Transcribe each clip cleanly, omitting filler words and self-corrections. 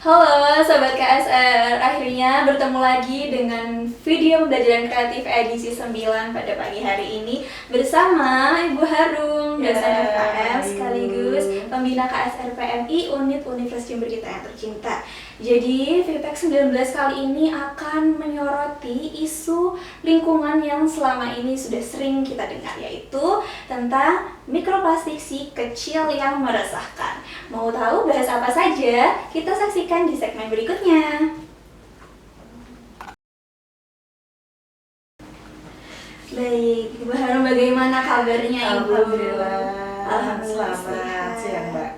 Halo Sobat KSR, akhirnya bertemu lagi dengan video pembelajaran kreatif edisi 9 pada pagi hari ini bersama Ibu Harum, dosen FKM sekaligus pembina KSR PMI Unit Universitas Jember kita yang tercinta. Jadi VPEK 19 kali ini akan menyoroti isu lingkungan yang selama ini sudah sering kita dengar, yaitu tentang mikroplastik si kecil yang meresahkan. Mau tahu bahas apa saja? Kita saksikan di segmen berikutnya. Baik, Ibu Harum, bagaimana kabarnya Ibu? Alhamdulillah. Selamat siang, Mbak.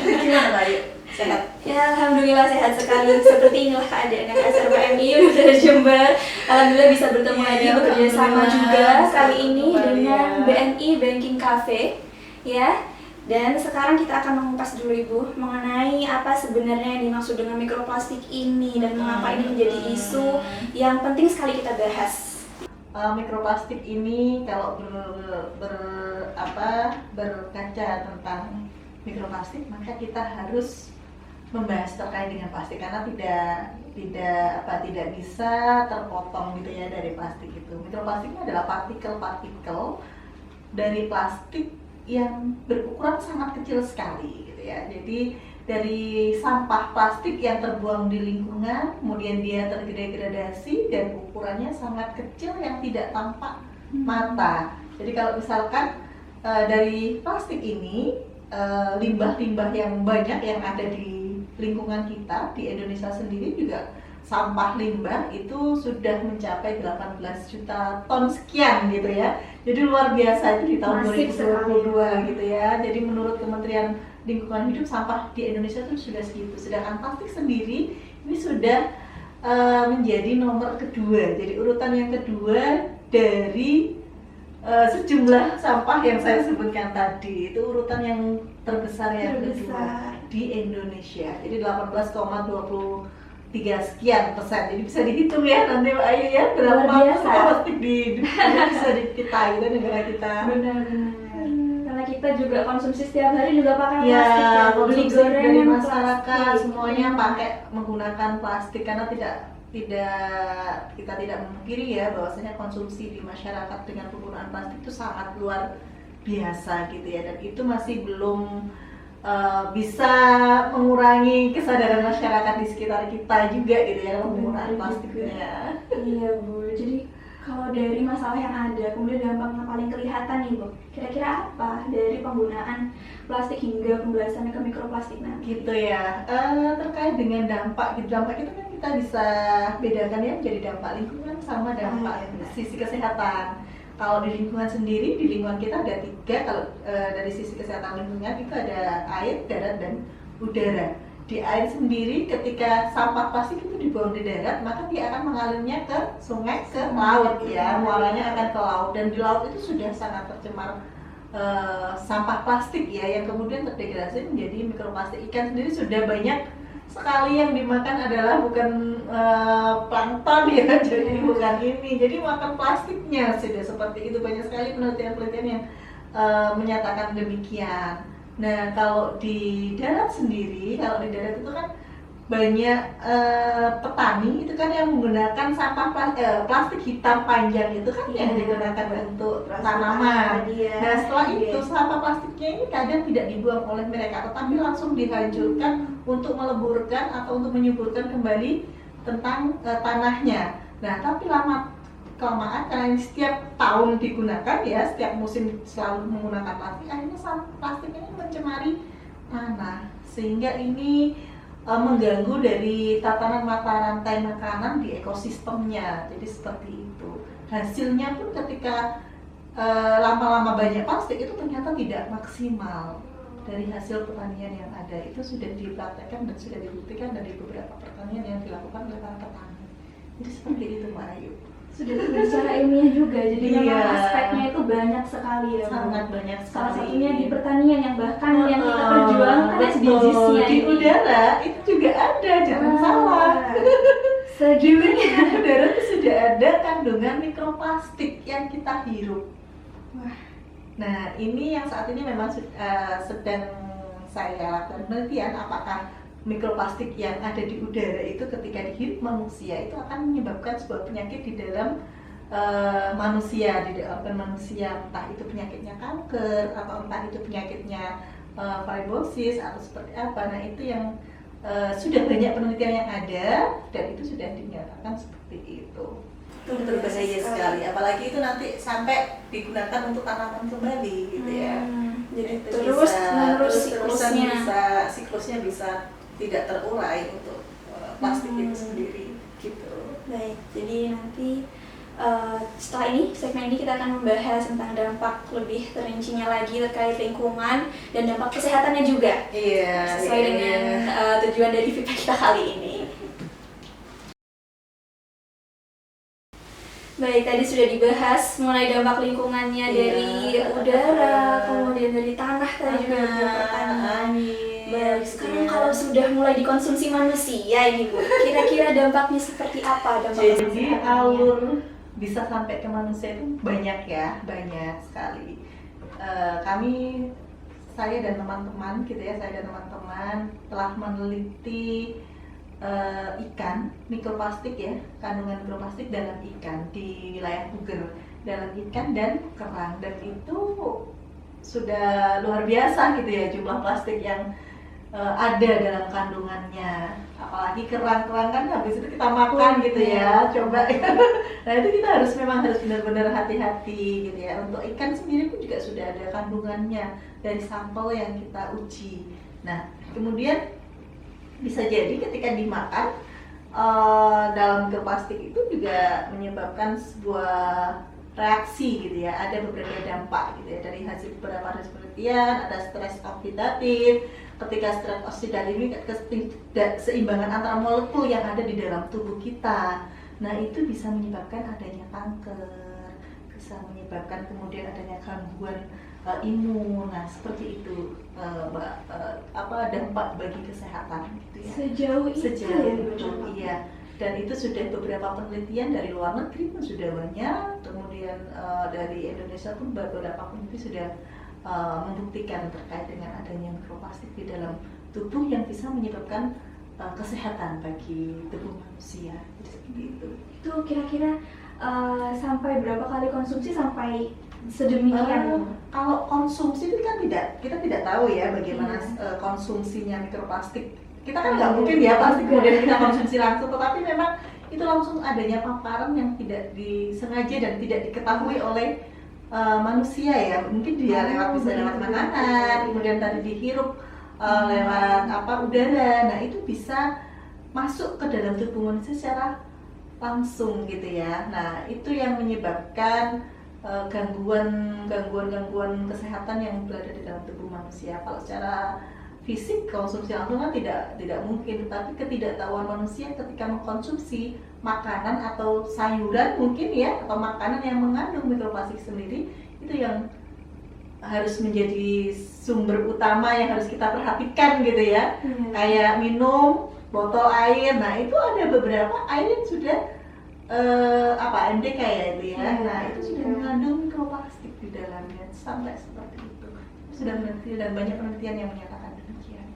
Gimana, Mbak? Yuk, sehat? Ya, alhamdulillah sehat sekali. Seperti inilah keadaan KSR PMI Universitas Jember. Alhamdulillah bisa bertemu lagi, bekerja sama juga kali ini dengan BNI Banking Cafe, ya. Dan sekarang kita akan mengupas dulu Ibu mengenai apa sebenarnya yang dimaksud dengan mikroplastik ini dan mengapa ini menjadi isu yang penting sekali kita bahas. Mikroplastik ini kalau berkaca tentang mikroplastik, maka kita harus membahas terkait dengan plastik karena tidak bisa terpotong gitu ya dari plastik itu. Mikroplastik ini adalah partikel-partikel dari plastik yang berukuran sangat kecil sekali gitu ya. Jadi dari sampah plastik yang terbuang di lingkungan, kemudian dia terdegradasi dan ukurannya sangat kecil yang tidak tampak mata. Jadi kalau misalkan dari plastik ini limbah-limbah yang banyak yang ada di lingkungan kita di Indonesia sendiri juga sampah limbah itu sudah mencapai 18 juta ton sekian gitu ya. Jadi luar biasa itu di tahun 2022 gitu ya. Jadi menurut Kementerian Lingkungan Hidup sampah di Indonesia itu sudah segitu. Sedangkan plastik sendiri ini sudah menjadi nomor kedua. Jadi urutan yang kedua dari sejumlah sampah yang saya sebutkan tadi. Itu urutan yang terbesar yang kedua di Indonesia. Jadi 18,23 sekian persen. Jadi bisa dihitung ya nanti Mbak Ayu ya berapa plastik di bisa kita gitu negara kita. Benar-benar. Karena kita juga konsumsi setiap hari juga pakai ya, plastik ya. Beli goreng dari masyarakat plastik. Semuanya pakai menggunakan plastik karena kita tidak memungkiri ya bahwasanya konsumsi di masyarakat dengan penggunaan plastik itu sangat luar biasa gitu ya, dan itu masih belum bisa mengurangi kesadaran masyarakat di sekitar kita juga gitu ya penggunaan plastiknya. Iya Bu, jadi kalau dari masalah yang ada, kemudian dampaknya paling kelihatan nih Bu, kira-kira apa dari penggunaan plastik hingga pembahasannya ke mikroplastik nanti? Gitu ya, terkait dengan dampak itu kan kita bisa bedakan ya menjadi dampak lingkungan sama dampak sisi kesehatan. Kalau di lingkungan sendiri, di lingkungan kita ada 3, kalau dari sisi kesehatan lingkungan itu ada air, darat, dan udara. Di air sendiri ketika sampah plastik itu dibuang di darat, maka dia akan mengalirnya ke sungai, ke laut ya, muaranya akan ke laut, dan di laut itu sudah sangat tercemar sampah plastik ya, yang kemudian terdegradasi menjadi mikroplastik. Ikan sendiri sudah banyak sekali yang dimakan adalah bukan plankton ya, jadi bukan ini, jadi makan plastiknya sudah seperti itu. Banyak sekali penelitian-penelitian yang menyatakan demikian. Nah kalau di darat sendiri, kalau di darat itu kan banyak petani itu kan yang menggunakan sampah plastik hitam panjang itu kan yang digunakan untuk tanaman. Nah setelah itu sampah plastiknya ini kadang tidak dibuang oleh mereka, tetapi langsung dihancurkan untuk meleburkan atau untuk menyuburkan kembali tentang tanahnya. Nah tapi kelamaan karena ini setiap tahun digunakan ya, setiap musim selalu menggunakan plastik, akhirnya plastik ini mencemari tanah sehingga ini mengganggu dari tatanan mata rantai makanan di ekosistemnya. Jadi seperti itu. Hasilnya pun ketika lama-lama banyak plastik itu ternyata tidak maksimal. Dari hasil pertanian yang ada itu sudah dipraktekkan dan sudah dibuktikan dari beberapa pertanian yang dilakukan oleh para petani. Jadi seperti itu Mbak Ayu. Sudah secara ilmiah juga, jadi memang aspeknya itu banyak sekali ya. Sangat banyak sekali. Salah satunya di pertanian yang bahkan yang kita perjuangkan SDGs-nya di udara itu juga ada, jangan salah. Segitunya udara itu sudah ada kandungan mikroplastik yang kita hirup. Nah ini yang saat ini memang sedang saya lakukan penelitian, apakah mikroplastik yang ada di udara itu ketika dihirup manusia itu akan menyebabkan sebuah penyakit di dalam manusia, di organ manusia, entah itu penyakitnya kanker atau entah itu penyakitnya fibrosis atau seperti apa. Nah itu yang sudah banyak penelitian yang ada dan itu sudah dinyatakan seperti itu. Itu berbahaya sekali, apalagi itu nanti sampai digunakan untuk tanaman kembali gitu ya. Jadi itu terus siklusnya bisa tidak terurai untuk plastik itu sendiri gitu. Baik, jadi nanti setelah ini, segmen ini kita akan membahas tentang dampak lebih terincinya lagi terkait lingkungan dan dampak kesehatannya juga. Iya. Sesuai dengan tujuan dari VIPA kita kali ini. Baik, tadi sudah dibahas mengenai dampak lingkungannya dari udara, kemudian dari tanah tadi juga pertanian. Baik, sekarang kalau sudah mulai dikonsumsi manusia ini Bu, kira-kira dampaknya seperti apa? Jadi alur bisa sampai ke manusia itu banyak ya, banyak sekali. Saya dan teman-teman gitu ya, saya dan teman-teman telah meneliti ikan, mikroplastik ya, kandungan mikroplastik dalam ikan di wilayah Puger, dalam ikan dan kerang, dan itu sudah luar biasa gitu ya jumlah plastik yang ada dalam kandungannya. Apalagi kerang-kerang kan habis itu kita makan gitu ya, coba. Nah itu kita memang harus benar-benar hati-hati gitu ya. Untuk ikan sendiri pun juga sudah ada kandungannya dari sampel yang kita uji. Nah kemudian bisa jadi ketika dimakan dalam mikroplastik itu juga menyebabkan sebuah reaksi gitu ya, ada beberapa dampak gitu ya dari hasil beberapa penelitian. Ada stres oksidatif. Ketika stres oksidatif ini ketidakseimbangan antara molekul yang ada di dalam tubuh kita, nah itu bisa menyebabkan adanya kanker, bisa menyebabkan kemudian adanya gangguan imun. Nah seperti itu dampak bagi kesehatan gitu ya. Sejauh itu iya. Dan itu sudah beberapa penelitian dari luar negeri pun sudah banyak, kemudian dari Indonesia pun beberapa peneliti sudah membuktikan terkait dengan adanya mikroplastik di dalam tubuh yang bisa menyebabkan kesehatan bagi tubuh manusia. Seperti itu. Itu kira-kira sampai berapa kali konsumsi sampai sedemikian? Kalau konsumsi itu kan kita tidak tahu ya bagaimana konsumsinya mikroplastik. Kita kan nggak mungkin ya plastik kemudian kita konsumsi langsung, tetapi memang itu langsung adanya paparan yang tidak disengaja dan tidak diketahui oleh manusia ya. Mungkin dia bisa lewat makanan, kemudian tadi dihirup lewat udara. Nah itu bisa masuk ke dalam tubuh manusia secara langsung gitu ya. Nah itu yang menyebabkan gangguan kesehatan yang berada di dalam tubuh manusia. Kalau secara fisik konsumsi langsung kan tidak mungkin, tetapi ketidaktahuan manusia ketika mengkonsumsi makanan atau sayuran mungkin ya, atau makanan yang mengandung mikroplastik sendiri, itu yang harus menjadi sumber utama yang harus kita perhatikan gitu ya. Kayak minum botol air, nah itu ada beberapa air yang sudah NDK ya itu ya. Nah itu sudah mengandung mikroplastik di dalamnya sampai seperti itu. Sudah penelitian dan banyak penelitian yang menyatakan demikian.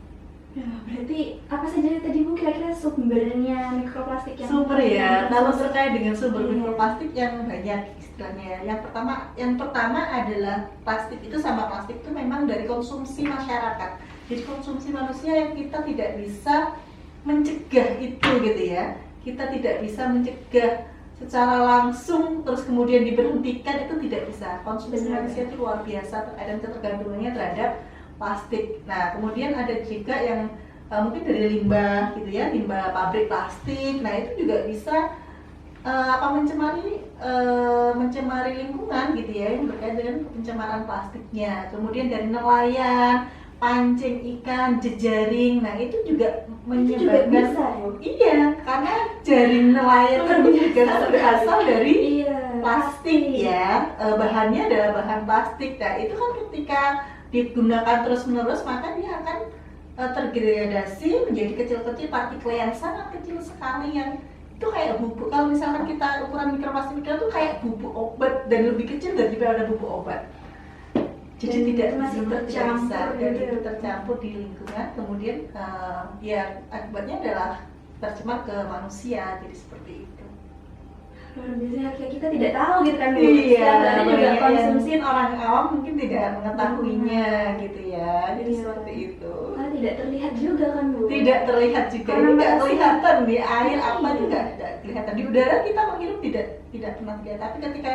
Ya, berarti apa saja tadi Bu kira-kira sumbernya mikroplastik yang sumber ya? Kalau terkait dengan sumber mikroplastik yang banyak istilahnya. Yang pertama adalah plastik itu itu memang dari konsumsi masyarakat. Jadi konsumsi manusia yang kita tidak bisa mencegah itu gitu ya. Kita tidak bisa mencegah secara langsung terus kemudian diberhentikan, itu tidak bisa. Konsumsi manusia itu luar biasa dan ketergantungannya terhadap plastik. Nah kemudian ada juga yang mungkin dari limbah gitu ya, limbah pabrik plastik. Nah itu juga bisa mencemari lingkungan gitu ya, yang berkaitan dengan pencemaran plastiknya. Kemudian dari nelayan, pancing ikan, jejaring, nah itu juga menyebabkan iya, karena jaring nelayan itu juga berasal dari plastik ya, bahannya adalah bahan plastik. Nah itu kan ketika digunakan terus-menerus maka dia akan tergradasi menjadi kecil-kecil partikel yang sangat kecil sekali, yang itu kayak bubuk. Kalau misalkan kita ukuran mikroplastik itu kayak bubuk obat dan lebih kecil daripada bubuk obat. Jadi Dan tidak masih benar-benar tidak bisa, tercampur jadi gitu. tercampur di lingkungan, kemudian ya akibatnya adalah tercemar ke manusia, jadi seperti itu. Luar biasa, kayak kita tidak tahu gitu kan Bu. Iya, Setiap hari juga banyak yang konsumsi. mungkin orang awam mungkin tidak mengetahuinya gitu ya, jadi Iya. seperti itu. Malah tidak terlihat juga kan Bu. Tidak terlihat juga, Karena ini nggak masih- kelihatan di air apa Iya. juga tidak kelihatan, di udara kita menghirup tidak pernah terlihat, tapi ketika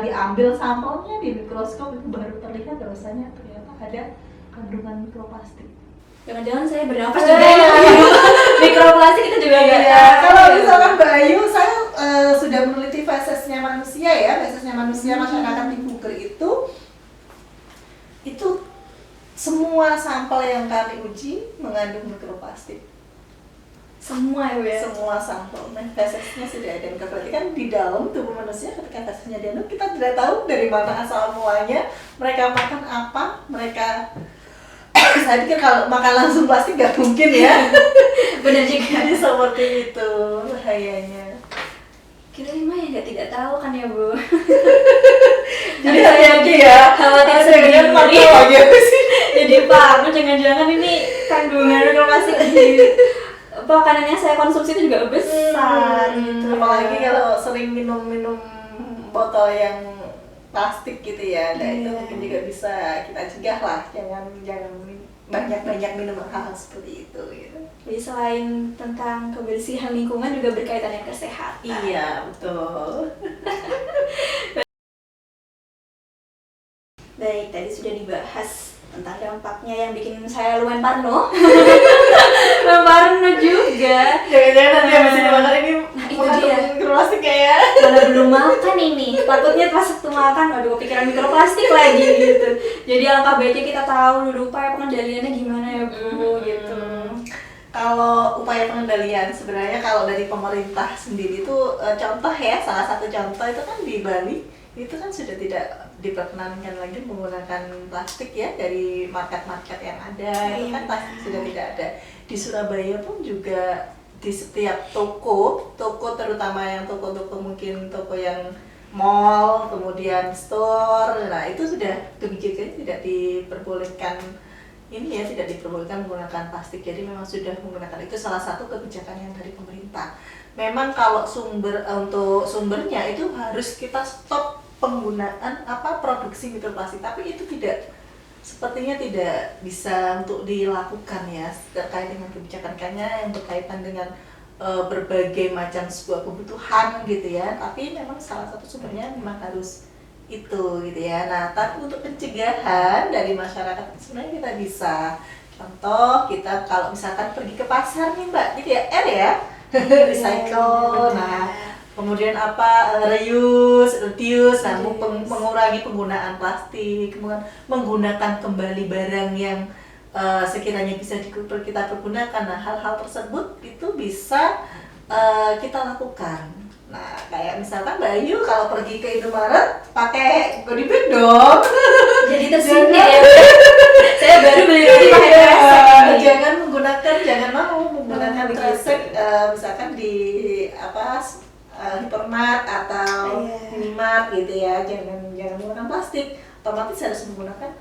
diambil sampelnya di mikroskop itu baru terlihat bahwasanya ternyata ada kandungan mikroplastik. Jangan-jangan saya bernafas juga ya. Mikroplastik itu juga nggak Iya, tahu. kalau misalkan Mbak Ayu, saya sudah meneliti fesesnya manusia ya, fesesnya manusia masyarakat di Buker itu semua sampel yang kami uji mengandung mikroplastik. Semua ya Bu ya. Semua sampel, nah fesesnya sudah ada. Berarti kan di dalam tubuh manusia ketika fesesnya diambil, kita tidak tahu dari mana asal mulanya, mereka makan apa, mereka saya pikir kalau makan langsung plastik nggak mungkin ya. Benar juga. Jadi seperti itu bahayanya. Kirain mah ya nggak tidak tahu kan ya Bu. Jadi hati-hati ya, khawatir ada dengan sendiri. mata aja sih. Jadi parno, jangan-jangan ini kandungan mikroplastik di makanan yang saya konsumsi itu juga besar gitu. Apalagi kalau sering minum botol yang plastik gitu ya, nah itu Iya. mungkin juga bisa kita cegah lah, jangan banyak minum hal seperti itu gitu. Jadi selain tentang kebersihan lingkungan juga berkaitan dengan kesehatan. Iya, betul. Baik, tadi sudah dibahas tentang dampaknya yang bikin saya lumayan parno. Lumayan parno juga. Jangan-jangan nanti habis ini makan ini Nah, itu mengandung dia. mikroplastik kayak. Mana belum makan ini, takutnya pas waktu makan, aduh kepikiran mikroplastik lagi gitu. Jadi alangkah baiknya kita tahu dulu upaya pengendaliannya gimana ya Bu, gitu. Kalau upaya pengendalian sebenarnya kalau dari pemerintah sendiri itu contoh ya, salah satu contoh itu kan di Bali itu kan sudah tidak diperkenankan lagi menggunakan plastik ya, dari market-market yang ada itu kan plastik sudah tidak ada. Di Surabaya pun juga di setiap toko terutama yang toko-toko mungkin toko yang mall, kemudian store, nah itu sudah kebijakan tidak diperbolehkan ini ya, tidak diperbolehkan menggunakan plastik. Jadi memang sudah menggunakan, itu salah satu kebijakan yang dari pemerintah. Memang kalau untuk sumbernya itu harus kita stop penggunaan produksi mikroplastik, tapi itu sepertinya tidak bisa untuk dilakukan ya, terkait dengan kebijakannya yang berkaitan dengan berbagai macam sebuah kebutuhan gitu ya. Tapi memang salah satu sumbernya memang harus itu gitu ya. Nah, tapi untuk pencegahan dari masyarakat sebenarnya kita bisa, contoh kita kalau misalkan pergi ke pasar nih Mbak, gitu ya, recycle, nah kemudian reuse, nah mengurangi penggunaan plastik, kemudian menggunakan kembali barang yang sekiranya bisa kita pergunakan. Nah, hal-hal tersebut itu bisa kita lakukan. Nah, kayak misalkan Mbak Ayu kalau pergi ke Indomaret pakai goodie bag dong. Jadi tersindir ya. Saya baru beli ini pakai kresek. Jangan mau menggunakan kresek misalkan di hypermart atau minimart gitu ya. Jangan menggunakan plastik. Otomatis harus menggunakan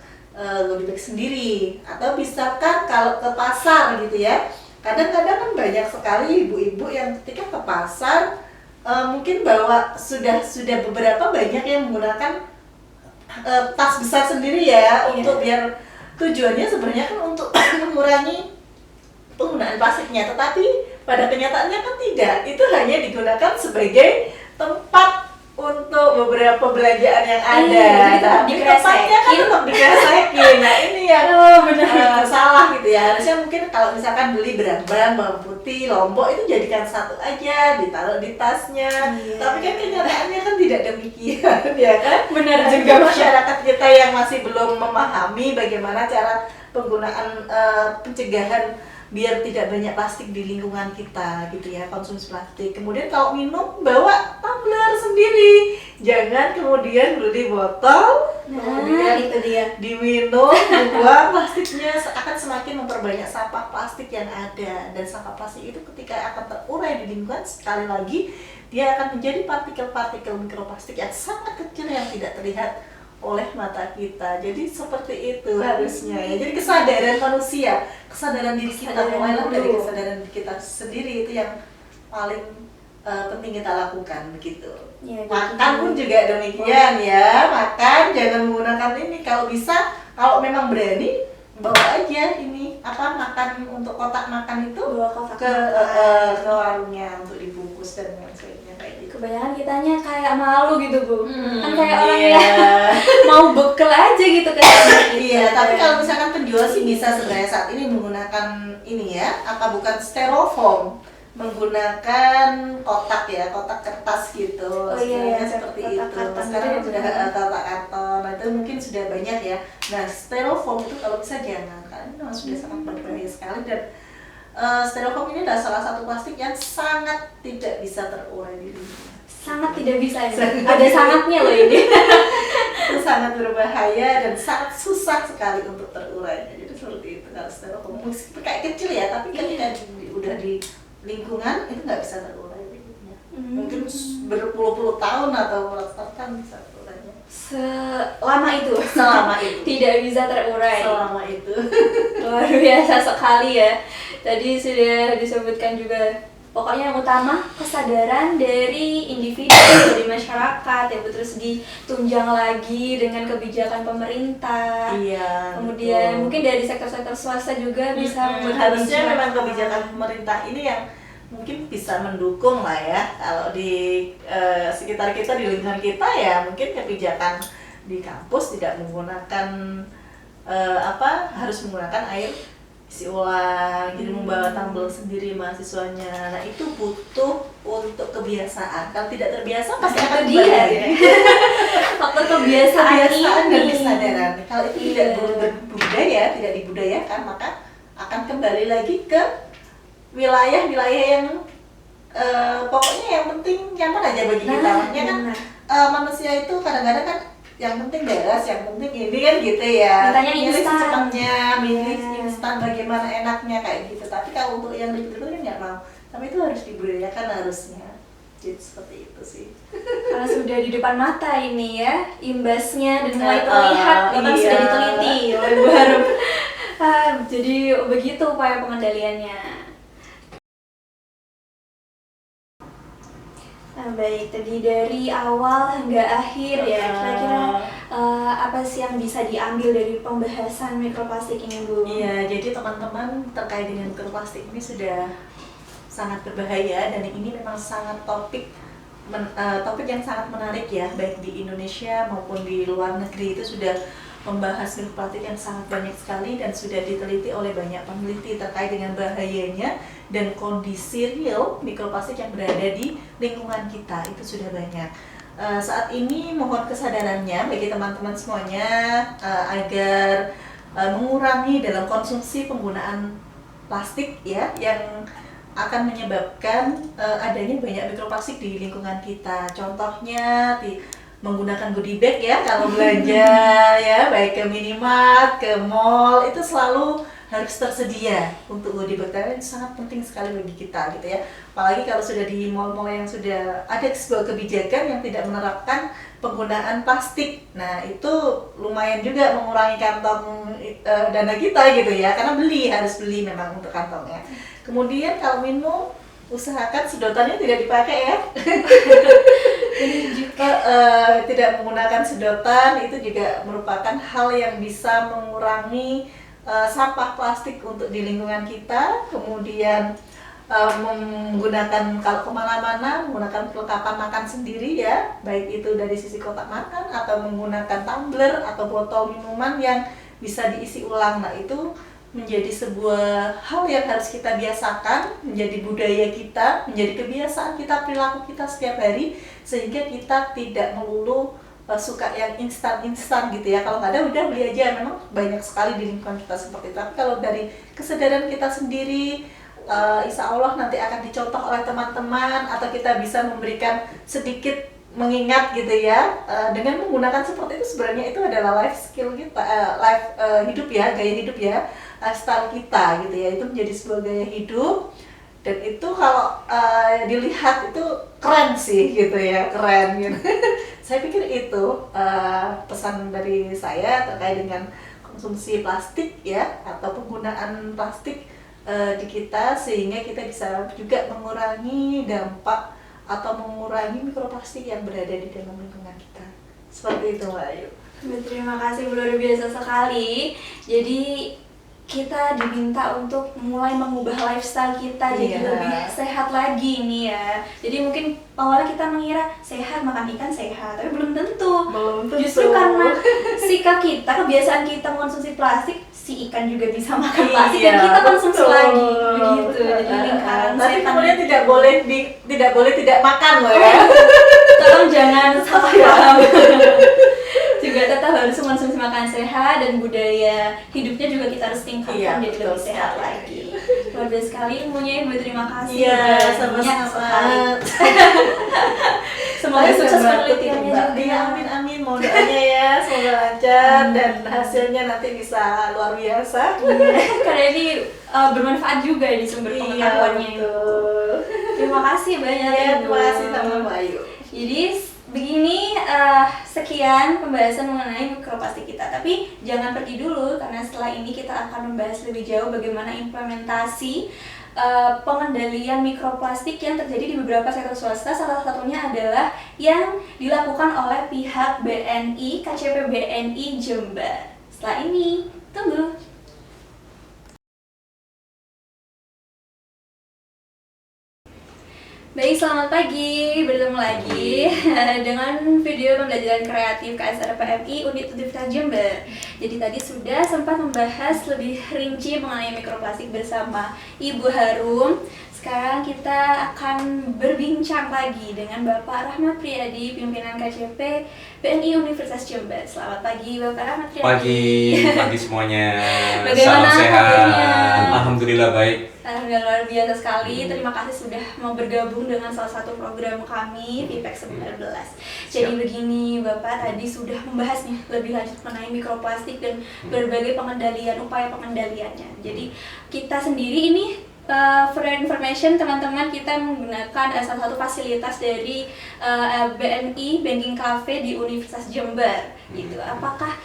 goodie bag sendiri. Atau misalkan kalau ke pasar gitu ya. Kadang-kadang kan banyak sekali ibu-ibu yang ketika ke pasar mungkin bawa sudah beberapa banyak yang menggunakan tas besar sendiri ya, untuk biar tujuannya sebenarnya kan untuk mengurangi penggunaan plastiknya, tetapi pada kenyataannya kan tidak, itu hanya digunakan sebagai tempat untuk beberapa belanjaan yang ada. Tapi tempatnya kan tetap dikresekin. Nah, ini yang salah gitu ya. Harusnya mungkin kalau misalkan beli barang-barang bawang putih, lombok itu jadikan satu aja, ditaruh di tasnya. Tapi kan kenyataannya kan tidak demikian, ya kan? Benar juga juga masyarakat kita yang masih belum memahami bagaimana cara penggunaan pencegahan biar tidak banyak plastik di lingkungan kita gitu ya, konsumsi plastik. Kemudian kalau minum bawa tumbler sendiri, jangan kemudian beli botol, kemudian itu dia. diminum, buang plastiknya, akan semakin memperbanyak sampah plastik yang ada. Dan sampah plastik itu ketika akan terurai di lingkungan, sekali lagi dia akan menjadi partikel-partikel mikroplastik yang sangat kecil yang tidak terlihat oleh mata kita. Jadi seperti itu harusnya ya. Jadi kesadaran manusia, kesadaran diri kita, mulailah dari kesadaran diri kita sendiri, itu yang paling penting kita lakukan begitu. Ya, Makan pun juga demikian ya. Makan jangan menggunakan ini, kalau bisa, kalau memang berani bawa aja ini makan untuk kotak makan itu bawa kotak ke warungnya untuk dibungkus dan lain sebagainya kayak gitu. Kebanyakan kitanya kayak malu gitu Bu, kan kayak orang iya. yang mau bekel aja gitu kan. Iya, tapi kalau misalkan penjual sih bisa sebenarnya saat ini menggunakan ini ya, bukan styrofoam, menggunakan kotak ya, kotak kertas gitu. Oh iya, seperti itu. Sekarang sudah kotak karton, nah itu mungkin sudah banyak ya. Nah, styrofoam itu kalau bisa jangan, karena ini memang sudah sangat berbahaya sekali. Dan styrofoam ini adalah salah satu plastik yang sangat tidak bisa terurai di dunia. Sangat tidak bisa ya. Ada sangatnya loh ini. Itu sangat berbahaya dan sangat susah sekali untuk terurai. Jadi seperti itu kalau styrofoam meskipun kayak kecil ya, tapi ketika udah di lingkungan itu nggak bisa terurai berikutnya. Mungkin berpuluh-puluh tahun atau ratusan tahun bisa terurainya. Selama itu tidak bisa terurai. Selama itu luar biasa sekali ya. Tadi sudah disebutkan juga, pokoknya yang utama kesadaran dari individu, dari masyarakat ya, terus ditunjang lagi dengan kebijakan pemerintah. Iya. Kemudian betul. Mungkin dari sektor-sektor swasta juga bisa membuat harusnya memang kebijakan pemerintah ini yang mungkin bisa mendukung lah ya. Kalau di sekitar kita, di lingkungan kita ya, mungkin kebijakan di kampus tidak menggunakan harus menggunakan air isi ulang, jadi membawa tumbler sendiri mahasiswanya. Nah itu butuh untuk kebiasaan. Kalau tidak terbiasa pasti akan dia ya. Faktor kebiasaan dan kesadaran. Kalau itu tidak berbudaya, tidak dibudayakan, maka akan kembali lagi ke wilayah-wilayah yang pokoknya yang penting nyaman aja bagi kita. Maksudnya kan manusia itu kadang-kadang kan yang penting beres, yang penting ini kan gitu ya. Mintanya milih instan. secepatnya, milih instan bagaimana enaknya kayak gitu. Tapi kalau untuk yang ribet itu kan nggak mau. Tapi itu harus dibudayakan harusnya. Jadi seperti itu sih. Karena sudah di depan mata ini ya, imbasnya dan mulai terlihat, bahkan sudah diteliti oleh Bu Harum. Jadi begitu upaya pengendaliannya. Nah, baik, tadi dari awal hingga akhir ya, kira-kira apa sih yang bisa diambil dari pembahasan mikroplastik ini, Bu? Iya, jadi teman-teman terkait dengan mikroplastik ini sudah sangat berbahaya, dan ini memang sangat topik yang sangat menarik ya, baik di Indonesia maupun di luar negeri. Itu sudah membahas mikroplastik yang sangat banyak sekali dan sudah diteliti oleh banyak peneliti terkait dengan bahayanya dan kondisi real mikroplastik yang berada di lingkungan kita. Itu sudah banyak. Saat ini mohon kesadarannya bagi teman-teman semuanya agar mengurangi dalam konsumsi penggunaan plastik ya, yang akan menyebabkan adanya banyak mikroplastik di lingkungan kita. Contohnya menggunakan goodie bag ya kalau belanja ya, baik ke minimart, ke mall, itu selalu harus tersedia untuk goodie bag. Dan itu sangat penting sekali bagi kita gitu ya. Apalagi kalau sudah di mall-mall yang sudah ada sebuah kebijakan yang tidak menerapkan penggunaan plastik. Nah, itu lumayan juga mengurangi kantong dana kita gitu ya, karena harus beli memang untuk kantongnya. Kemudian kalau minum, usahakan sedotannya tidak dipakai ya. Tidak menggunakan sedotan itu juga merupakan hal yang bisa mengurangi sampah plastik untuk di lingkungan kita. Kemudian menggunakan, kalau kemana-mana, menggunakan perlengkapan makan sendiri ya, baik itu dari sisi kotak makan atau menggunakan tumbler atau botol minuman yang bisa diisi ulang. Nah, itu menjadi sebuah hal yang harus kita biasakan, menjadi budaya kita, menjadi kebiasaan kita, perilaku kita setiap hari, sehingga kita tidak melulu suka yang instan-instan gitu ya. Kalau nggak ada udah beli aja, memang banyak sekali di lingkungan kita seperti itu. Tapi kalau dari kesadaran kita sendiri, insya Allah nanti akan dicontoh oleh teman-teman, atau kita bisa memberikan sedikit mengingat gitu ya, dengan menggunakan seperti itu. Sebenarnya itu adalah life skill kita, hidup ya, gaya hidup ya, lifestyle kita gitu ya. Itu menjadi sebuah gaya hidup, dan itu kalau dilihat itu keren sih gitu ya, keren gitu. Saya pikir itu pesan dari saya terkait dengan konsumsi plastik ya, atau penggunaan plastik di kita, sehingga kita bisa juga mengurangi dampak atau mengurangi mikroplastik yang berada di dalam lingkungan kita. Seperti itu, Mbak Ayu. Terima kasih, luar biasa sekali. Jadi kita diminta untuk mulai mengubah lifestyle kita jadi lebih sehat lagi nih ya. Jadi mungkin awalnya kita mengira sehat, makan ikan sehat, tapi belum tentu. Justru karena sikap kita, kebiasaan kita mengkonsumsi plastik, si ikan juga bisa makan plastik dan kita konsumsi lagi begitu. Jadi lingkaran tapi kemudian tidak boleh tidak makan loh ya. Tolong jangan salah paham. Juga tetap harus mengonsumsi makanan sehat, dan budaya hidupnya juga kita harus tingkatkan jadi lebih sehat lagi. Luar biasa sekali ilmunya Ibu, terima kasih. Iya, sama-sama. Semoga sukses penelitiannya juga. Iya, amin, mohon doanya ya, semoga lancar dan hasilnya nanti bisa luar biasa. Karena ini bermanfaat juga di sumber pengetahuannya itu. Terima kasih banyak ya, Ibu. terima kasih sama Mbak Ayu. Jadi begini, sekian pembahasan mengenai mikroplastik kita. Tapi jangan pergi dulu, karena setelah ini kita akan membahas lebih jauh bagaimana implementasi pengendalian mikroplastik yang terjadi di beberapa sektor swasta. Salah satunya adalah yang dilakukan oleh pihak BNI, KCP BNI Jember. Setelah ini, tunggu. Baik, selamat pagi. Bertemu lagi dengan video pembelajaran kreatif KSR PMI Unit Universitas Jember. Jadi tadi sudah sempat membahas lebih rinci mengenai mikroplastik bersama Ibu Harum. Sekarang kita akan berbincang lagi dengan Bapak Rahmat Priyadi, pimpinan KCP BNI Universitas Jember. Selamat pagi Bapak Rahmat Priyadi. Pagi semuanya. Bagaimana Salam sehat. kabarnya? Alhamdulillah baik. Alhamdulillah, luar biasa sekali. Terima kasih sudah mau bergabung dengan salah satu program kami, PIPEK 19. Jadi begini Bapak, tadi sudah membahas nih lebih lanjut mengenai mikroplastik dan berbagai pengendalian, upaya pengendaliannya. Jadi kita sendiri ini for information, teman-teman, kita menggunakan salah satu fasilitas dari BNI Banking Cafe di Universitas Jember. Gitu. Apakah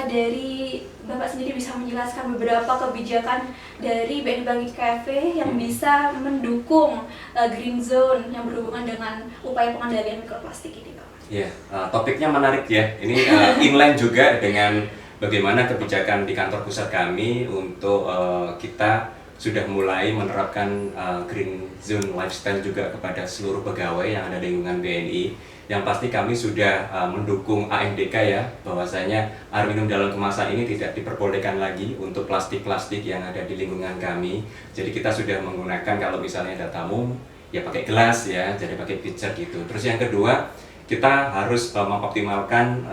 dari Bapak sendiri bisa menjelaskan beberapa kebijakan dari BNI Banking Cafe yang bisa mendukung green zone yang berhubungan dengan upaya pengendalian mikroplastik ini, Pak? Ya, topiknya menarik ya. Ini inline juga dengan bagaimana kebijakan di kantor pusat kami untuk kita sudah mulai menerapkan green zone lifestyle juga kepada seluruh pegawai yang ada di lingkungan BNI. Yang pasti kami sudah mendukung AMDK ya, bahwasanya air minum dalam kemasan ini tidak diperbolehkan lagi untuk plastik-plastik yang ada di lingkungan kami. Jadi kita sudah menggunakan, kalau misalnya ada tamu ya pakai gelas ya, jadi pakai pitcher gitu. Terus yang kedua, kita harus mengoptimalkan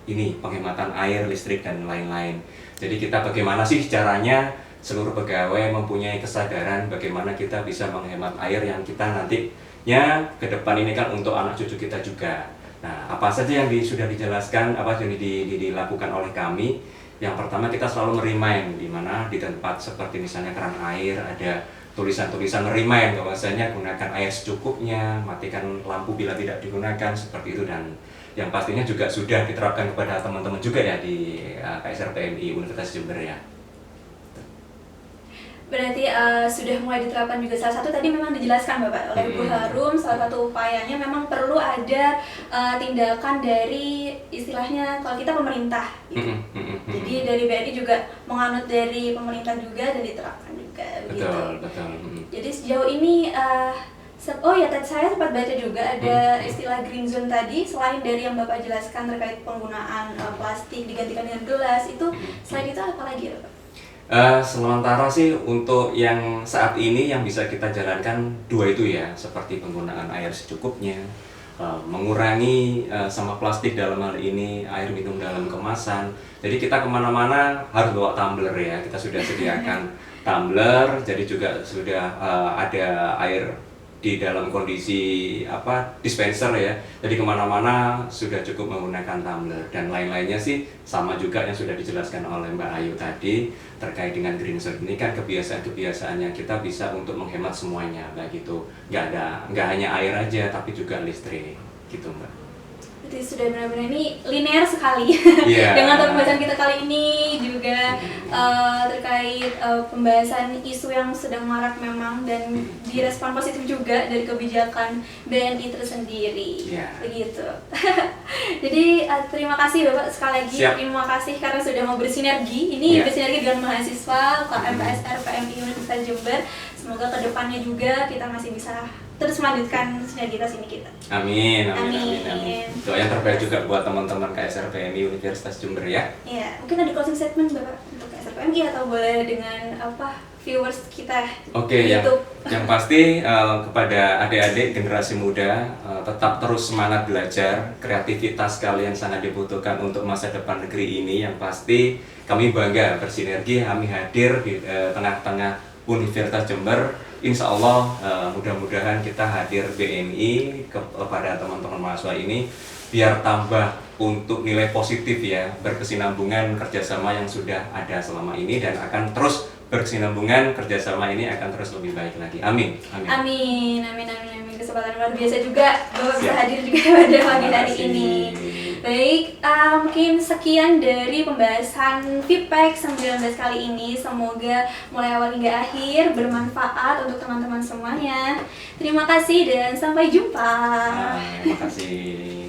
ini penghematan air, listrik dan lain-lain. Jadi kita bagaimana sih caranya seluruh pegawai mempunyai kesadaran bagaimana kita bisa menghemat air yang kita nantinya ke depan ini kan untuk anak cucu kita juga. Nah, apa saja yang sudah dijelaskan, apa yang dilakukan oleh kami. Yang pertama, kita selalu merimain, di mana di tempat seperti misalnya keran air ada tulisan-tulisan merimain bahwasanya gunakan air secukupnya, matikan lampu bila tidak digunakan, seperti itu. Dan yang pastinya juga sudah diterapkan kepada teman-teman juga ya di KSR PMI Universitas Jember ya. Berarti sudah mulai diterapkan juga. Salah satu tadi memang dijelaskan Bapak oleh Bu Harum, salah satu upayanya memang perlu ada tindakan dari istilahnya kalau kita pemerintah gitu. Jadi dari BNI juga menganut dari pemerintah juga dan diterapkan juga begitu. Betul. Jadi sejauh ini oh ya, tadi saya sempat baca juga ada istilah green zone tadi. Selain dari yang Bapak jelaskan terkait penggunaan plastik digantikan dengan gelas, itu selain itu apa lagi ya Bapak? Sementara sih untuk yang saat ini yang bisa kita jalankan dua itu ya, seperti penggunaan air secukupnya, mengurangi sampah plastik dalam hal ini air minum dalam kemasan. Jadi kita kemana-mana harus bawa tumbler ya, kita sudah sediakan tumbler, jadi juga sudah ada air di dalam kondisi dispenser ya, jadi kemana-mana sudah cukup menggunakan tumbler. Dan lain-lainnya sih sama juga yang sudah dijelaskan oleh Mbak Ayu tadi terkait dengan green zone ini kan kebiasaan-kebiasaannya kita bisa untuk menghemat semuanya, baik itu nggak hanya air aja tapi juga listrik gitu Mbak. Jadi sudah benar-benar ini linear sekali. Iya. Dengan pembahasan kita kali ini juga terkait pembahasan isu yang sedang marak memang dan direspon positif juga dari kebijakan BNI tersendiri. Iya. Begitu. Jadi terima kasih Bapak sekali lagi. Siap. Terima kasih karena sudah mau bersinergi. Ini Iya. bersinergi dengan mahasiswa UKM PSR PMI Universitas Jember. Semoga kedepannya juga kita masih bisa terus melanjutkan sinergitas ini kita. Amin, amin, Amin. amin, amin. Doa yang terbaik juga buat teman-teman KSR PMI Universitas Jember ya. Ya, mungkin ada closing statement Bapak untuk SRPMI atau boleh dengan viewers kita Oke, di yang YouTube. pasti kepada adik-adik generasi muda tetap terus semangat belajar. Kreativitas kalian sangat dibutuhkan untuk masa depan negeri ini. Yang pasti kami bangga bersinergi, kami hadir di tengah-tengah Universitas Jember. Insya Allah mudah-mudahan kita hadir BNI kepada teman-teman mahasiswa ini biar tambah untuk nilai positif ya, berkesinambungan kerjasama yang sudah ada selama ini dan akan terus berkesinambungan kerjasama ini akan terus lebih baik lagi. Amin. Amin. Amin, amin, amin, amin. Kesempatan luar biasa juga Bapak bisa Siap. hadir juga pada pagi hari Terima kasih. ini. Baik, mungkin sekian dari pembahasan feedback 19 kali ini. Semoga mulai awal hingga akhir bermanfaat untuk teman-teman semuanya. Terima kasih dan sampai jumpa. Terima kasih.